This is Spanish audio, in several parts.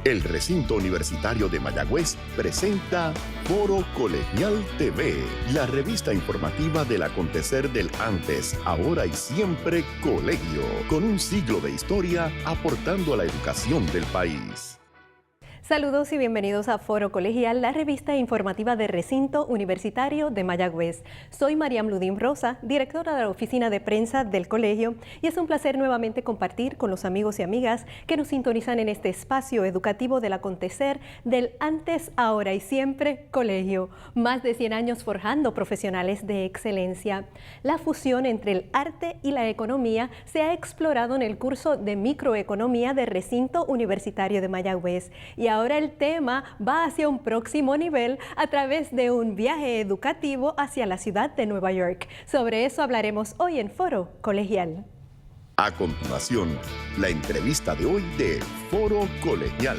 El Recinto Universitario de Mayagüez presenta Foro Colegial TV, la revista informativa del acontecer del antes, ahora y siempre colegio, con un siglo de historia aportando a la educación del país. Saludos y bienvenidos a Foro Colegial, la revista informativa del Recinto Universitario de Mayagüez. Soy Mariam Ludín Rosa, directora de la oficina de prensa del colegio, y es un placer nuevamente compartir con los amigos y amigas que nos sintonizan en este espacio educativo del acontecer del antes, ahora y siempre colegio. Más de 100 años forjando profesionales de excelencia. La fusión entre el arte y la economía se ha explorado en el curso de microeconomía del Recinto Universitario de Mayagüez. Y ahora el tema va hacia un próximo nivel a través de un viaje educativo hacia la ciudad de Nueva York. Sobre eso hablaremos hoy en Foro Colegial. A continuación, la entrevista de hoy de Foro Colegial.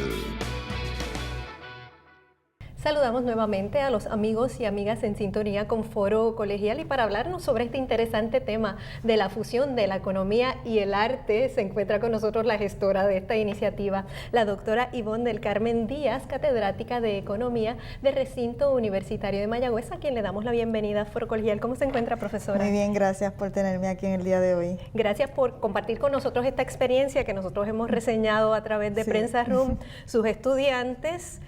Saludamos nuevamente a los amigos y amigas en sintonía con Foro Colegial, y para hablarnos sobre este interesante tema de la fusión de la economía y el arte se encuentra con nosotros la gestora de esta iniciativa, la doctora Ivonne del Carmen Díaz, catedrática de Economía del Recinto Universitario de Mayagüez, a quien le damos la bienvenida a Foro Colegial. ¿Cómo se encuentra, profesora? Muy bien, gracias por tenerme aquí en el día de hoy. Gracias por compartir con nosotros esta experiencia que nosotros hemos reseñado a través de Prensa Room. Sus estudiantes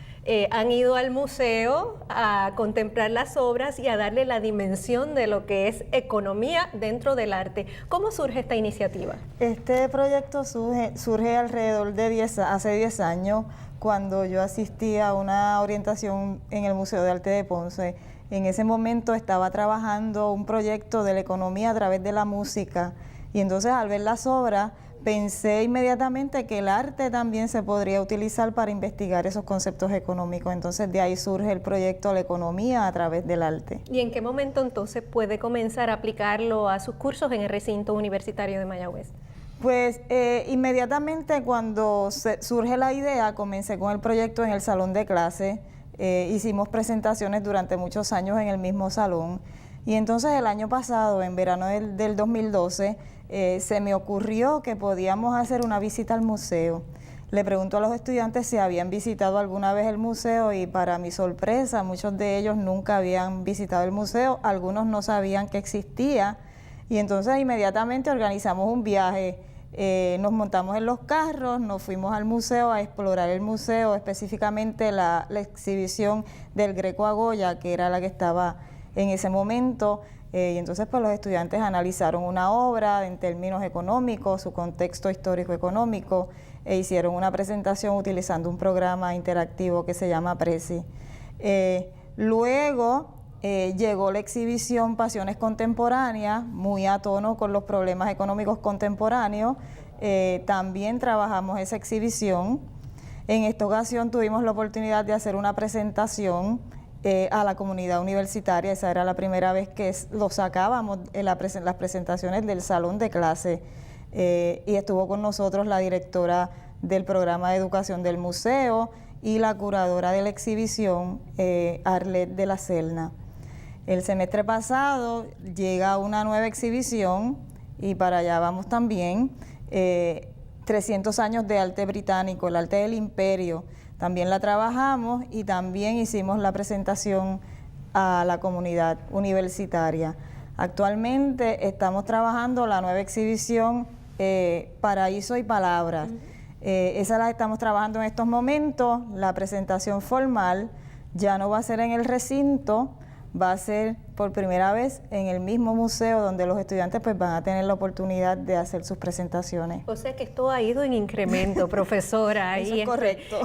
han ido al museo a contemplar las obras y a darle la dimensión de lo que es economía dentro del arte. ¿Cómo surge esta iniciativa? Este proyecto surge alrededor de hace 10 años, cuando yo asistí a una orientación en el Museo de Arte de Ponce. En ese momento estaba trabajando un proyecto de la economía a través de la música, y entonces al ver las obras pensé inmediatamente que el arte también se podría utilizar para investigar esos conceptos económicos. Entonces de ahí surge el proyecto La Economía a través del arte. ¿Y en qué momento entonces puede comenzar a aplicarlo a sus cursos en el Recinto Universitario de Mayagüez? Pues inmediatamente cuando surge la idea, comencé con el proyecto en el salón de clase. Hicimos presentaciones durante muchos años en el mismo salón. Y entonces el año pasado, en verano del 2012, se me ocurrió que podíamos hacer una visita al museo. Le pregunto a los estudiantes si habían visitado alguna vez el museo, y para mi sorpresa, muchos de ellos nunca habían visitado el museo, algunos no sabían que existía, y entonces inmediatamente organizamos un viaje. Nos montamos en los carros, nos fuimos al museo a explorar el museo, específicamente la exhibición del Greco a Goya, que era la que estaba en ese momento. Y entonces pues los estudiantes analizaron una obra en términos económicos, su contexto histórico-económico, e hicieron una presentación utilizando un programa interactivo que se llama Prezi. Luego llegó la exhibición Pasiones Contemporáneas, muy a tono con los problemas económicos contemporáneos. También trabajamos esa exhibición. En esta ocasión tuvimos la oportunidad de hacer una presentación a la comunidad universitaria. Esa era la primera vez que lo sacábamos en las presentaciones del salón de clase, y estuvo con nosotros la directora del programa de educación del museo y la curadora de la exhibición, Arlet de la Serna. El semestre pasado llega una nueva exhibición, y para allá vamos también, 300 años de arte británico, el arte del imperio. También la trabajamos y también hicimos la presentación a la comunidad universitaria. Actualmente estamos trabajando la nueva exhibición Paraíso y Palabras. Esa la estamos trabajando en estos momentos. La presentación formal ya no va a ser en el recinto, va a ser por primera vez en el mismo museo, donde los estudiantes pues van a tener la oportunidad de hacer sus presentaciones. O sea que esto ha ido en incremento, profesora. Eso es correcto.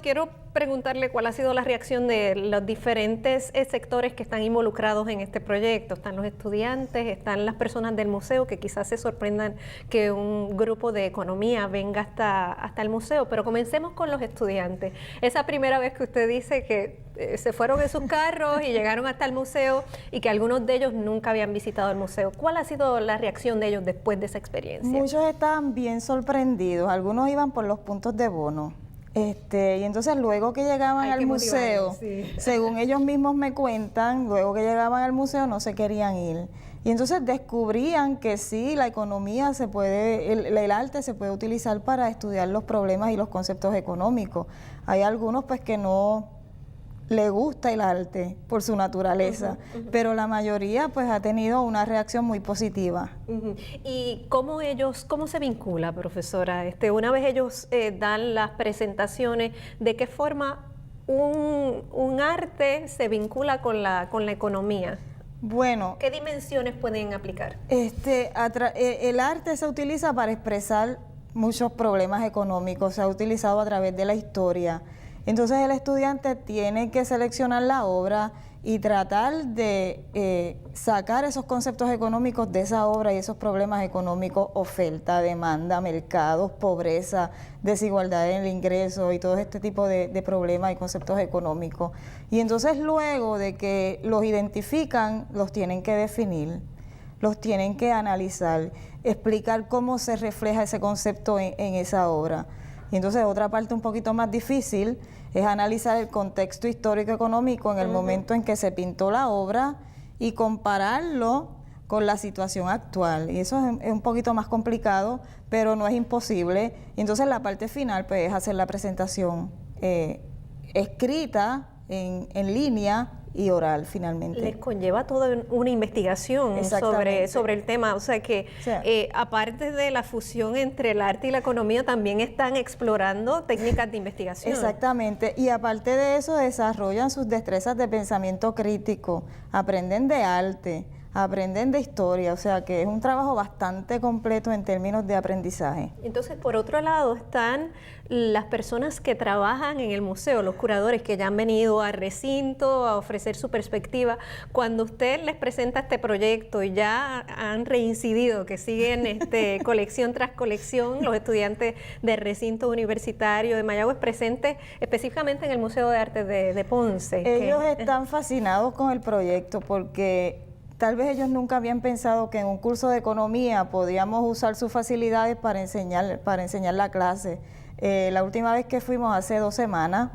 Quiero preguntarle cuál ha sido la reacción de los diferentes sectores que están involucrados en este proyecto. Están los estudiantes, están las personas del museo, que quizás se sorprendan que un grupo de economía venga hasta el museo, pero comencemos con los estudiantes. Esa primera vez que usted dice que se fueron en sus carros y llegaron hasta el museo, y que algunos de ellos nunca habían visitado el museo. ¿Cuál ha sido la reacción de ellos después de esa experiencia? Muchos estaban bien sorprendidos, algunos iban por los puntos de bono. Y entonces luego que llegaban al museo, sí, según ellos mismos me cuentan, luego que llegaban al museo no se querían ir. Y entonces descubrían que sí, la economía se puede, el arte se puede utilizar para estudiar los problemas y los conceptos económicos. Hay algunos pues que no le gusta el arte por su naturaleza, pero la mayoría pues ha tenido una reacción muy positiva. ¿Y cómo se vincula, profesora? Una vez ellos dan las presentaciones, ¿de qué forma un arte se vincula con la economía? Bueno, ¿qué dimensiones pueden aplicar? El arte se utiliza para expresar muchos problemas económicos, se ha utilizado a través de la historia. Entonces el estudiante tiene que seleccionar la obra y tratar de sacar esos conceptos económicos de esa obra y esos problemas económicos: oferta, demanda, mercados, pobreza, desigualdad en el ingreso y todo este tipo de problemas y conceptos económicos. Y entonces luego de que los identifican, los tienen que definir, los tienen que analizar, explicar cómo se refleja ese concepto en esa obra. Y entonces otra parte un poquito más difícil es analizar el contexto histórico-económico en el momento en que se pintó la obra y compararlo con la situación actual. Y eso es un poquito más complicado, pero no es imposible. Y entonces la parte final pues, es hacer la presentación escrita en línea y oral finalmente. Les conlleva toda una investigación sobre el tema, o sea que aparte de la fusión entre el arte y la economía, también están explorando técnicas de investigación. Exactamente, y aparte de eso desarrollan sus destrezas de pensamiento crítico, aprenden de arte, aprenden de historia, o sea que es un trabajo bastante completo en términos de aprendizaje. Entonces, por otro lado, están las personas que trabajan en el museo, los curadores que ya han venido al recinto a ofrecer su perspectiva. Cuando usted les presenta este proyecto y ya han reincidido, que siguen colección tras colección, los estudiantes del recinto universitario de Mayagüez presentes específicamente en el Museo de Arte de Ponce. Ellos están fascinados con el proyecto porque tal vez ellos nunca habían pensado que en un curso de economía podíamos usar sus facilidades para enseñar la clase. La última vez que fuimos hace 2 semanas,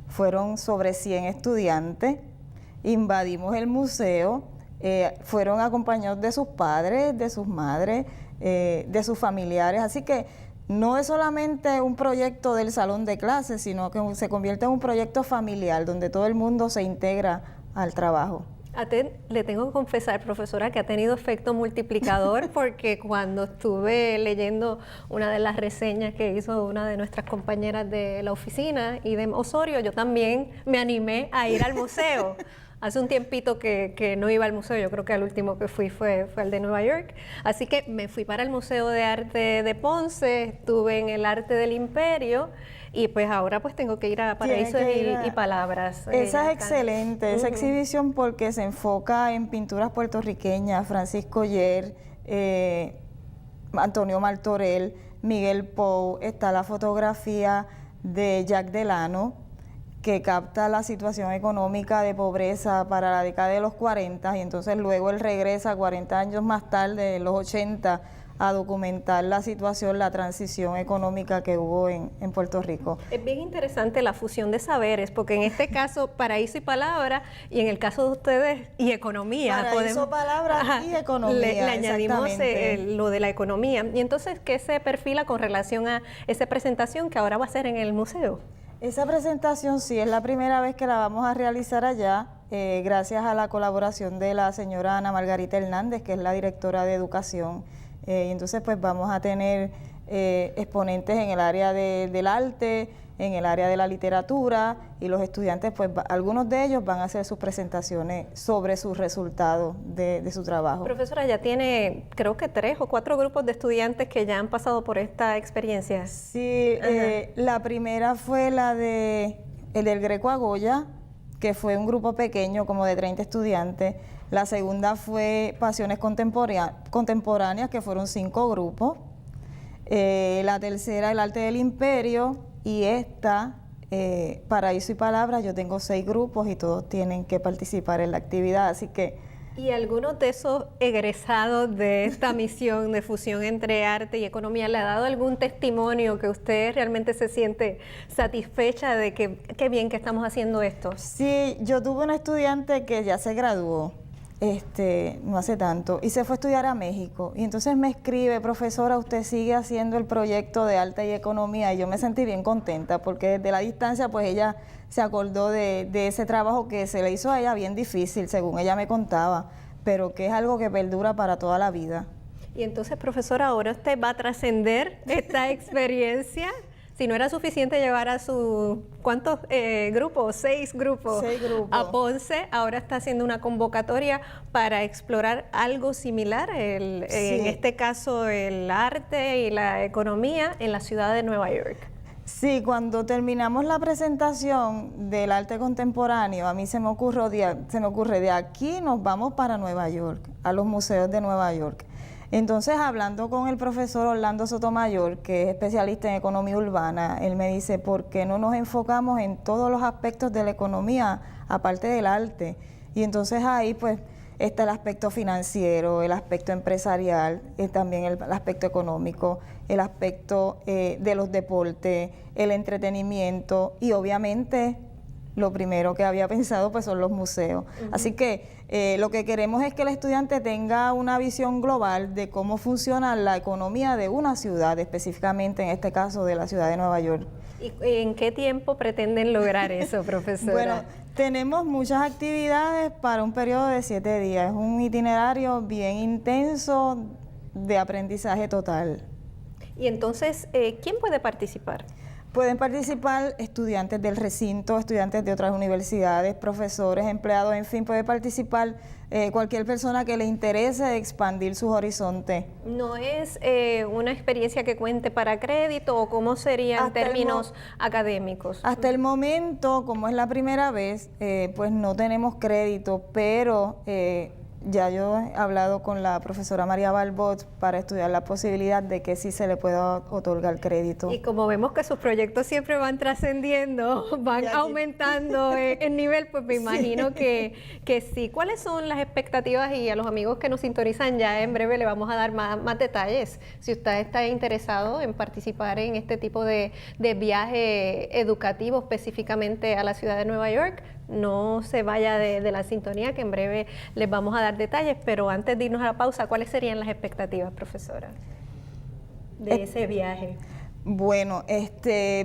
fueron sobre 100 estudiantes, invadimos el museo, fueron acompañados de sus padres, de sus madres, de sus familiares, así que no es solamente un proyecto del salón de clases, sino que se convierte en un proyecto familiar donde todo el mundo se integra al trabajo. Le tengo que confesar, profesora, que ha tenido efecto multiplicador porque cuando estuve leyendo una de las reseñas que hizo una de nuestras compañeras de la oficina y de Osorio, yo también me animé a ir al museo. Hace un tiempito que no iba al museo, yo creo que el último que fui fue el de Nueva York. Así que me fui para el Museo de Arte de Ponce, estuve en el Arte del Imperio y pues ahora pues tengo que ir a Paraísos y Palabras. Esa es excelente, esa exhibición porque se enfoca en pinturas puertorriqueñas, Francisco Yer, Antonio Martorell, Miguel Pou, está la fotografía de Jack Delano, que capta la situación económica de pobreza para la década de los 40 y entonces luego él regresa 40 años más tarde, en los 80, a documentar la situación, la transición económica que hubo en Puerto Rico. Es bien interesante la fusión de saberes, porque en este caso Paraíso y Palabra, y en el caso de ustedes, y economía. Paraíso, Palabra y economía. Le añadimos lo de la economía. Y entonces, ¿qué se perfila con relación a esa presentación que ahora va a ser en el museo? Esa presentación sí es la primera vez que la vamos a realizar allá, gracias a la colaboración de la señora Ana Margarita Hernández, que es la directora de Educación. Y entonces pues vamos a tener exponentes en el área del arte, en el área de la literatura, y los estudiantes, pues algunos de ellos van a hacer sus presentaciones sobre sus resultados de su trabajo. Profesora, ya tiene creo que 3 o 4 grupos de estudiantes que ya han pasado por esta experiencia. Sí, la primera fue el del Greco a Goya, que fue un grupo pequeño, como de 30 estudiantes. La segunda fue Pasiones Contemporáneas, que fueron 5 grupos. La tercera, El Arte del Imperio. Y esta, Paraíso y Palabras, yo tengo 6 grupos y todos tienen que participar en la actividad, así que... ¿Y algunos de esos egresados de esta misión de fusión entre arte y economía le ha dado algún testimonio que usted realmente se siente satisfecha de que qué bien que estamos haciendo esto? Sí, yo tuve un estudiante que ya se graduó. no hace tanto, y se fue a estudiar a México. Y entonces me escribe: profesora, usted sigue haciendo el proyecto de arte y economía. Y yo me sentí bien contenta, porque desde la distancia pues ella se acordó de ese trabajo que se le hizo a ella bien difícil, según ella me contaba, pero que es algo que perdura para toda la vida. Y entonces, profesora, ahora usted va a trascender esta experiencia. Si no era suficiente llevar a sus, ¿cuántos grupos? 6 grupos. 6 grupos. A Ponce, ahora está haciendo una convocatoria para explorar algo similar, en este caso el arte y la economía en la ciudad de Nueva York. Sí, cuando terminamos la presentación del arte contemporáneo, a mí se me ocurre de aquí nos vamos para Nueva York, a los museos de Nueva York. Entonces, hablando con el profesor Orlando Sotomayor, que es especialista en economía urbana, él me dice: ¿por qué no nos enfocamos en todos los aspectos de la economía, aparte del arte? Y entonces ahí pues está el aspecto financiero, el aspecto empresarial, también el aspecto económico, el aspecto de los deportes, el entretenimiento y obviamente lo primero que había pensado pues son los museos. Así que lo que queremos es que el estudiante tenga una visión global de cómo funciona la economía de una ciudad, específicamente en este caso de la ciudad de Nueva York. ¿Y en qué tiempo pretenden lograr eso, profesora? Bueno, tenemos muchas actividades para un periodo de 7 días. Es un itinerario bien intenso de aprendizaje total. Y entonces, ¿quién puede participar? Pueden participar estudiantes del recinto, estudiantes de otras universidades, profesores, empleados, en fin, puede participar cualquier persona que le interese expandir sus horizontes. ¿No es una experiencia que cuente para crédito o cómo sería en términos académicos? Hasta el momento, como es la primera vez, pues no tenemos crédito, pero ya yo he hablado con la profesora María Balbot para estudiar la posibilidad de que sí se le pueda otorgar crédito. Y como vemos que sus proyectos siempre van trascendiendo, van aumentando el nivel, pues me imagino que sí. ¿Cuáles son las expectativas? Y a los amigos que nos sintonizan, ya en breve le vamos a dar más detalles. Si usted está interesado en participar en este tipo de viaje educativo específicamente a la ciudad de Nueva York, no se vaya de la sintonía, que en breve les vamos a dar detalles, pero antes de irnos a la pausa, ¿cuáles serían las expectativas, profesora, de ese viaje? Bueno,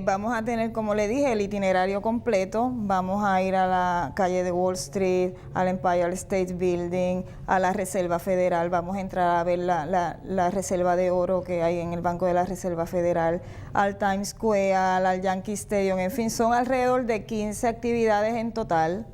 vamos a tener, como le dije, el itinerario completo. Vamos a ir a la calle de Wall Street, al Empire State Building, a la Reserva Federal. Vamos a entrar a ver la reserva de oro que hay en el Banco de la Reserva Federal, al Times Square, al Yankee Stadium. En fin, son alrededor de 15 actividades en total,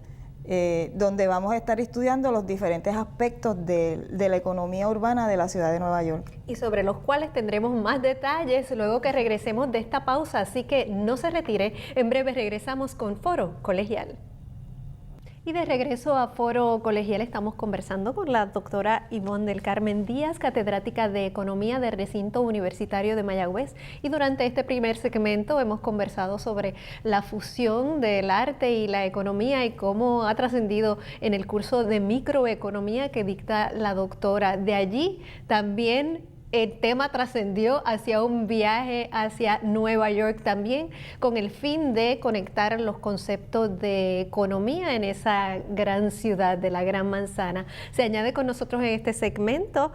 donde vamos a estar estudiando los diferentes aspectos de la economía urbana de la ciudad de Nueva York. Y sobre los cuales tendremos más detalles luego que regresemos de esta pausa, así que no se retire, en breve regresamos con Foro Colegial. Y de regreso a Foro Colegial estamos conversando con la doctora Ivonne del Carmen Díaz, catedrática de Economía del Recinto Universitario de Mayagüez. Y durante este primer segmento hemos conversado sobre la fusión del arte y la economía y cómo ha trascendido en el curso de microeconomía que dicta la doctora. De allí también el tema trascendió hacia un viaje hacia Nueva York también, con el fin de conectar los conceptos de economía en esa gran ciudad de la Gran Manzana. Se añade con nosotros en este segmento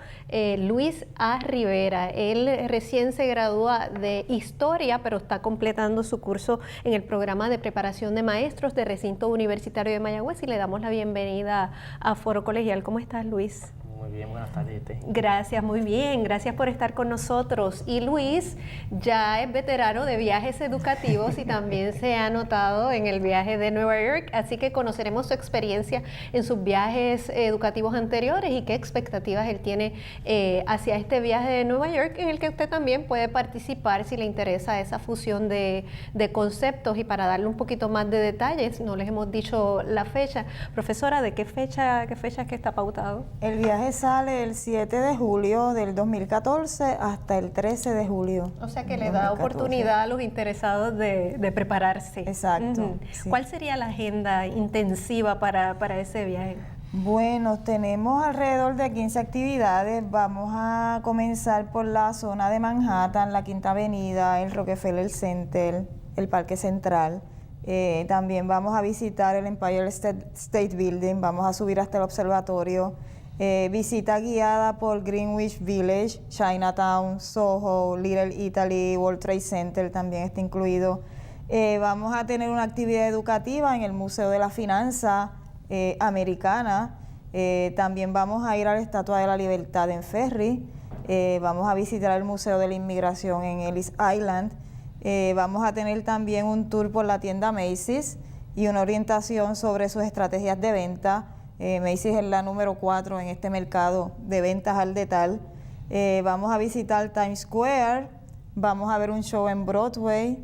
Luis A. Rivera. Él recién se gradúa de Historia, pero está completando su curso en el programa de preparación de maestros de Recinto Universitario de Mayagüez, y le damos la bienvenida a Foro Colegial. ¿Cómo estás, Luis? Muy bien, buenas tardes. Gracias, muy bien, gracias por estar con nosotros. Y Luis ya es veterano de viajes educativos y también se ha anotado en el viaje de Nueva York, así que conoceremos su experiencia en sus viajes educativos anteriores y qué expectativas él tiene hacia este viaje de Nueva York, en el que usted también puede participar si le interesa esa fusión de conceptos. Y para darle un poquito más de detalles, no les hemos dicho la fecha. Profesora, ¿de qué fecha es que está pautado? El viaje sale el 7 de julio del 2014 hasta el 13 de julio. O sea que le da oportunidad a los interesados de prepararse. Exacto. Sí. ¿Cuál sería la agenda intensiva para ese viaje? Bueno, tenemos alrededor de 15 actividades. Vamos a comenzar por la zona de Manhattan, la Quinta Avenida, el Rockefeller Center, el Parque Central. También vamos a visitar el Empire State Building, vamos a subir hasta el observatorio. Visita guiada por Greenwich Village, Chinatown, Soho, Little Italy, World Trade Center también está incluido. Vamos a tener una actividad educativa en el Museo de la Finanza Americana. También vamos a ir a la Estatua de la Libertad en Ferry. Vamos a visitar el Museo de la Inmigración en Ellis Island. Vamos a tener también un tour por la tienda Macy's y una orientación sobre sus estrategias de venta. Macy's es la número 4 en este mercado de ventas al detal. Vamos a visitar Times Square, vamos a ver un show en Broadway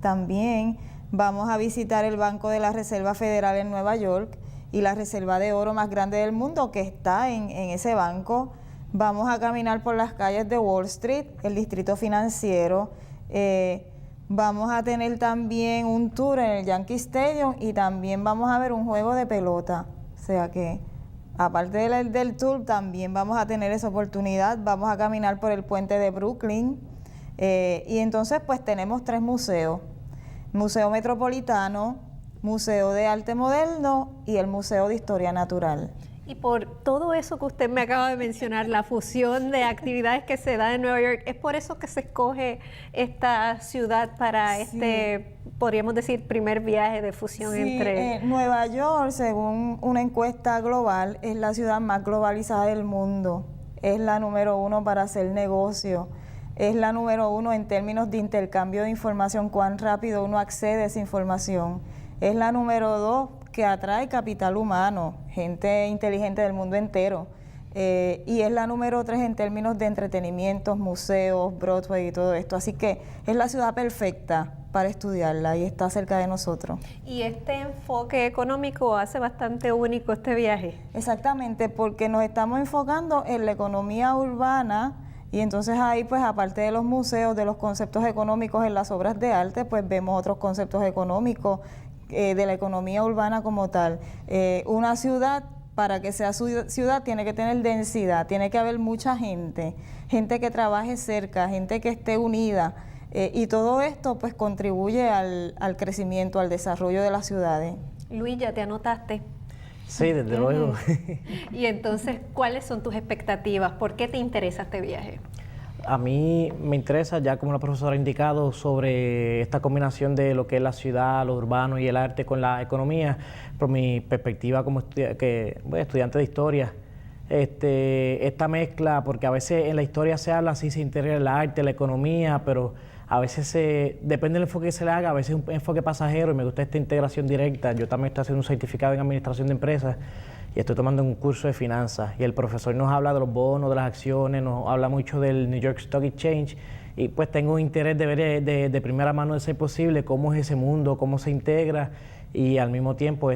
también. Vamos a visitar el Banco de la Reserva Federal en Nueva York y la reserva de oro más grande del mundo que está en ese banco. Vamos a caminar por las calles de Wall Street, el distrito financiero. Vamos a tener también un tour en el Yankee Stadium y también vamos a ver un juego de pelota. O sea que, aparte del tour, también vamos a tener esa oportunidad. Vamos a caminar por el puente de Brooklyn. Y entonces, pues tenemos 3 museos. Museo Metropolitano, Museo de Arte Moderno y el Museo de Historia Natural. Y por todo eso que usted me acaba de mencionar, la fusión de actividades que se da en Nueva York, ¿es por eso que se escoge esta ciudad para podríamos decir, primer viaje de fusión entre...? Nueva York, según una encuesta global, es la ciudad más globalizada del mundo. Es la número 1 para hacer negocio. Es la número 1 en términos de intercambio de información, cuán rápido uno accede a esa información. Es la número 2 que atrae capital humano, gente inteligente del mundo entero. Y es la número 3 en términos de entretenimientos, museos, Broadway y todo esto. Así que es la ciudad perfecta para estudiarla y está cerca de nosotros. Y este enfoque económico hace bastante único este viaje. Exactamente, porque nos estamos enfocando en la economía urbana y entonces ahí, pues aparte de los museos, de los conceptos económicos en las obras de arte, pues vemos otros conceptos económicos de la economía urbana como tal. Una ciudad, para que sea ciudad, tiene que tener densidad, tiene que haber mucha gente que trabaje cerca, gente que esté unida, y todo esto pues contribuye al crecimiento, al desarrollo de las ciudades. Luis, ¿ya te anotaste? Sí, desde luego. Y entonces, ¿cuáles son tus expectativas? ¿Por qué te interesa este viaje? A mí me interesa, ya como la profesora ha indicado, sobre esta combinación de lo que es la ciudad, lo urbano y el arte con la economía, por mi perspectiva como estudiante de historia. Esta mezcla, porque a veces en la historia se habla así, se integra el arte, la economía, pero a veces depende del enfoque que se le haga, a veces es un enfoque pasajero y me gusta esta integración directa. Yo también estoy haciendo un certificado en administración de empresas y estoy tomando un curso de finanzas y el profesor nos habla de los bonos, de las acciones, nos habla mucho del New York Stock Exchange y pues tengo un interés de ver de primera mano, de ser posible, cómo es ese mundo, cómo se integra y al mismo tiempo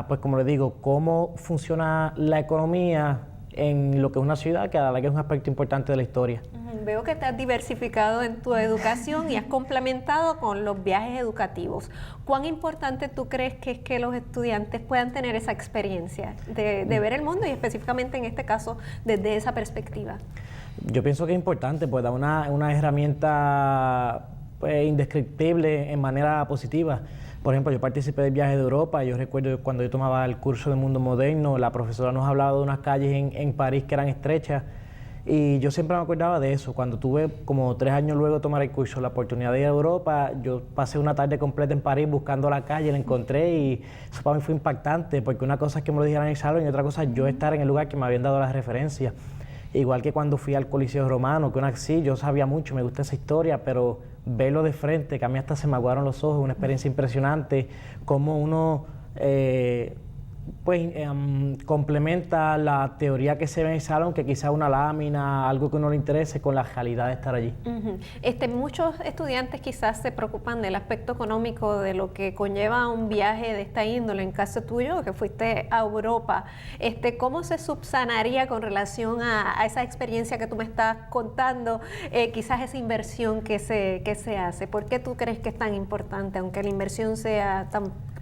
pues como les digo, cómo funciona la economía en lo que es una ciudad, que a la que es un aspecto importante de la historia. Veo que te has diversificado en tu educación y has complementado con los viajes educativos. ¿Cuán importante tú crees que es que los estudiantes puedan tener esa experiencia de ver el mundo y específicamente en este caso desde esa perspectiva? Yo pienso que es importante, pues da una herramienta pues, indescriptible en manera positiva. Por ejemplo, yo participé del viaje de Europa. Yo recuerdo cuando yo tomaba el curso de Mundo Moderno, la profesora nos hablaba de unas calles en París que eran estrechas y yo siempre me acordaba de eso. Cuando tuve como 3 años luego de tomar el curso, la oportunidad de ir a Europa, yo pasé una tarde completa en París buscando la calle, la encontré y eso para mí fue impactante porque una cosa es que me lo dijeran en el salón y otra cosa es yo estar en el lugar que me habían dado las referencias. Igual que cuando fui al Coliseo Romano, que sí, yo sabía mucho, me gusta esa historia, pero verlo de frente, que a mí hasta se me aguaron los ojos, una experiencia impresionante, cómo uno complementa la teoría que se ve en el salón, que quizá una lámina, algo que a uno le interese, con la realidad de estar allí. Muchos estudiantes quizás se preocupan del aspecto económico de lo que conlleva un viaje de esta índole. En caso tuyo, que fuiste a Europa, ¿cómo se subsanaría con relación a esa experiencia que tú me estás contando, quizás esa inversión que se hace? ¿Por qué tú crees que es tan importante, aunque la inversión sea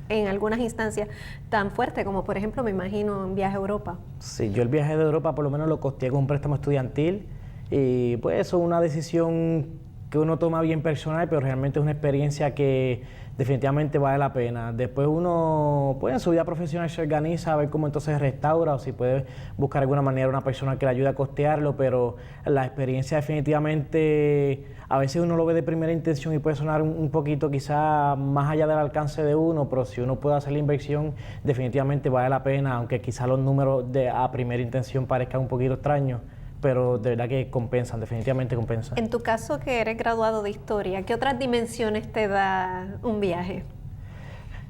en algunas instancias tan fuerte como por ejemplo me imagino en viaje a Europa? Sí, yo el viaje de Europa por lo menos lo costeé con un préstamo estudiantil y pues eso es una decisión que uno toma bien personal, pero realmente es una experiencia que definitivamente vale la pena. Después uno, pues en su vida profesional se organiza a ver cómo entonces restaura o si puede buscar de alguna manera una persona que le ayude a costearlo, pero la experiencia definitivamente, a veces uno lo ve de primera intención y puede sonar un poquito quizá más allá del alcance de uno, pero si uno puede hacer la inversión, definitivamente vale la pena, aunque quizá los números a primera intención parezcan un poquito extraños, pero de verdad que compensan, definitivamente compensan. En tu caso, que eres graduado de Historia, ¿qué otras dimensiones te da un viaje?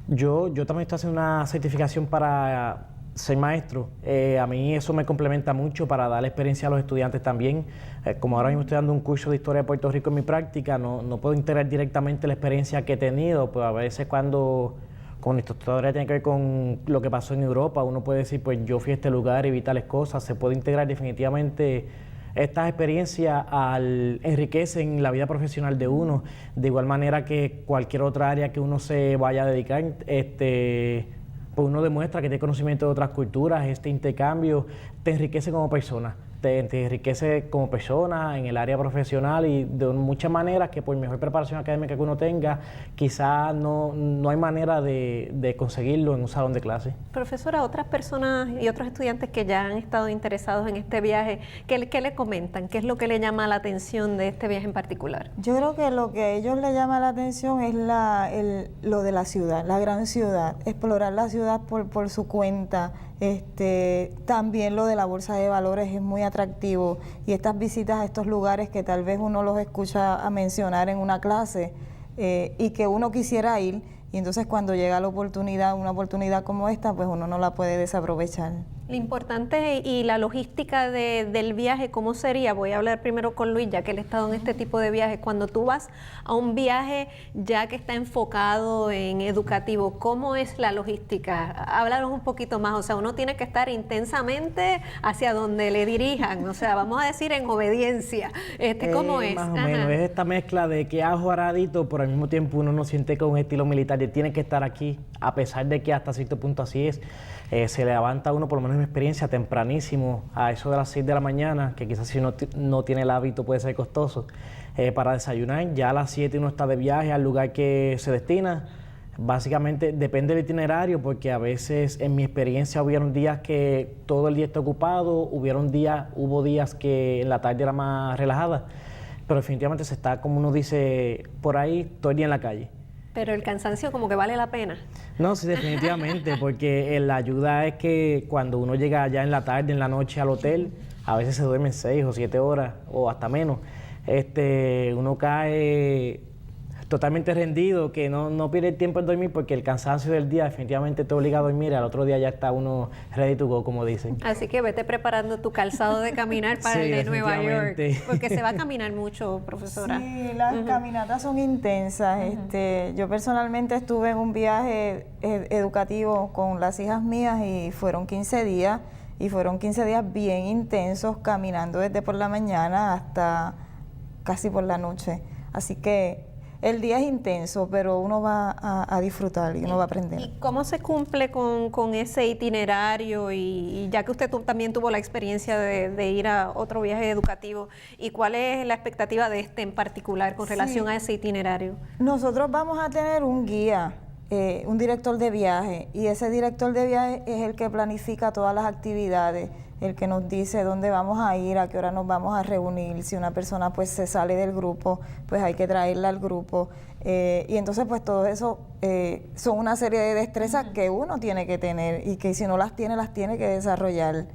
Yo también estoy haciendo una certificación para ser maestro. A mí eso me complementa mucho para dar experiencia a los estudiantes también. Como ahora mismo estoy dando un curso de Historia de Puerto Rico en mi práctica, no puedo integrar directamente la experiencia que he tenido, pues a veces cuando con esto todavía tiene que ver con lo que pasó en Europa, uno puede decir, pues yo fui a este lugar y vi tales cosas, se puede integrar definitivamente. Estas experiencias enriquecen la vida profesional de uno, de igual manera que cualquier otra área que uno se vaya a dedicar, pues uno demuestra que tiene conocimiento de otras culturas, este intercambio te enriquece como persona. Te enriquece como persona en el área profesional y de muchas maneras que por mejor preparación académica que uno tenga, quizás no hay manera de conseguirlo en un salón de clase. Profesora, otras personas y otros estudiantes que ya han estado interesados en este viaje, ¿qué le comentan? ¿Qué es lo que le llama la atención de este viaje en particular? Yo creo que lo que a ellos les llama la atención es lo de la ciudad, la gran ciudad, explorar la ciudad por su cuenta. También lo de la bolsa de valores es muy atractivo y estas visitas a estos lugares que tal vez uno los escucha a mencionar en una clase y que uno quisiera ir, y entonces cuando llega una oportunidad como esta, pues uno no la puede desaprovechar. Lo importante y la logística del viaje, ¿cómo sería? Voy a hablar primero con Luis, ya que él ha estado en este tipo de viajes. Cuando tú vas a un viaje ya que está enfocado en educativo, ¿cómo es la logística? Háblanos un poquito más. O sea, uno tiene que estar intensamente hacia donde le dirijan. O sea, vamos a decir en obediencia. ¿Cómo es? Más o menos, es esta mezcla de que ajo aradito, pero al mismo tiempo uno no siente con un estilo militar de tiene que estar aquí, a pesar de que hasta cierto punto así es. Se levanta uno, por lo menos en mi experiencia, tempranísimo, a eso de las 6 de la mañana, que quizás si uno no tiene el hábito puede ser costoso, para desayunar. Ya a las 7 uno está de viaje al lugar que se destina. Básicamente depende del itinerario, porque a veces en mi experiencia hubieron días que todo el día está ocupado, hubo días que en la tarde era más relajada, pero definitivamente se está, como uno dice, por ahí todo el día en la calle. Pero el cansancio como que vale la pena. No, sí, definitivamente, porque la ayuda es que cuando uno llega ya en la tarde, en la noche al hotel, a veces se duermen 6 o 7 horas o hasta menos. Uno cae totalmente rendido, que no pierde el tiempo en dormir porque el cansancio del día definitivamente te obliga a dormir y al otro día ya está uno ready to go, como dicen. Así que vete preparando tu calzado de caminar para el de Nueva York, porque se va a caminar mucho, profesora. Sí, las caminatas son intensas. Yo personalmente estuve en un viaje educativo con las hijas mías y fueron 15 días, bien intensos, caminando desde por la mañana hasta casi por la noche. Así que el día es intenso, pero uno va a disfrutar y uno va a aprender. ¿Y cómo se cumple con ese itinerario? Y ya que usted también tuvo la experiencia de ir a otro viaje educativo, ¿y cuál es la expectativa de este en particular con relación a ese itinerario? Nosotros vamos a tener un guía, un director de viaje, y ese director de viaje es el que planifica todas las actividades, el que nos dice dónde vamos a ir, a qué hora nos vamos a reunir. Si una persona pues se sale del grupo, pues hay que traerla al grupo. Y entonces pues todo eso son una serie de destrezas que uno tiene que tener y que si no las tiene que desarrollar.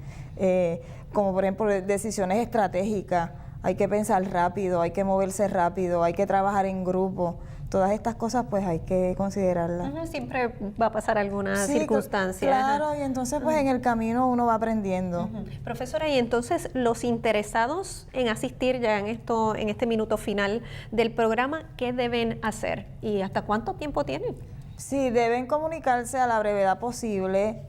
Como por ejemplo decisiones estratégicas, hay que pensar rápido, hay que moverse rápido, hay que trabajar en grupo. Todas estas cosas pues hay que considerarlas. Siempre va a pasar alguna circunstancia. Claro, y entonces pues en el camino uno va aprendiendo. Profesora, y entonces los interesados en asistir ya en este minuto final del programa, ¿qué deben hacer? ¿Y hasta cuánto tiempo tienen? Sí, deben comunicarse a la brevedad posible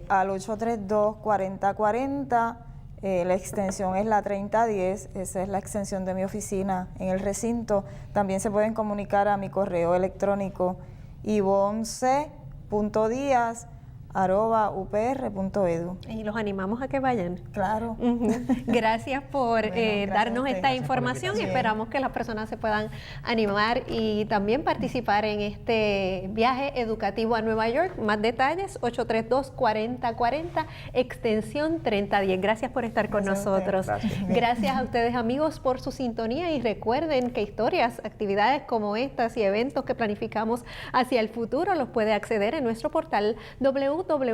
al 832-4040. La extensión es la 3010, esa es la extensión de mi oficina en el recinto. También se pueden comunicar a mi correo electrónico ivonc.diaz @upr.edu. Y los animamos a que vayan. Claro. Gracias por Gracias darnos a esta ustedes. información y esperamos que las personas se puedan animar y también participar en este viaje educativo a Nueva York. Más detalles, 832-4040, extensión 3010. Gracias por estar con nosotros. Gracias a ustedes, amigos, por su sintonía y recuerden que historias, actividades como estas y eventos que planificamos hacia el futuro los puede acceder en nuestro portal www.uprm.edu.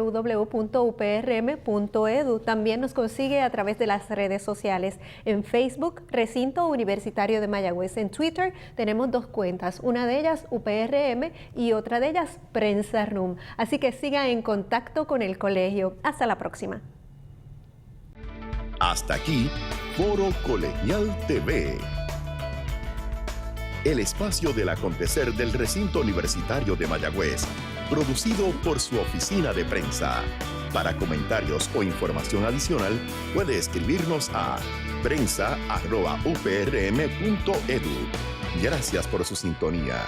También nos consigue a través de las redes sociales. En Facebook, Recinto Universitario de Mayagüez. En Twitter tenemos 2 cuentas, una de ellas UPRM y otra de ellas Prensa Room. Así que sigan en contacto con el colegio. Hasta la próxima. Hasta aquí, Foro Colegial TV. El espacio del acontecer del Recinto Universitario de Mayagüez, producido por su oficina de prensa. Para comentarios o información adicional, puede escribirnos a prensa@uprm.edu. Gracias por su sintonía.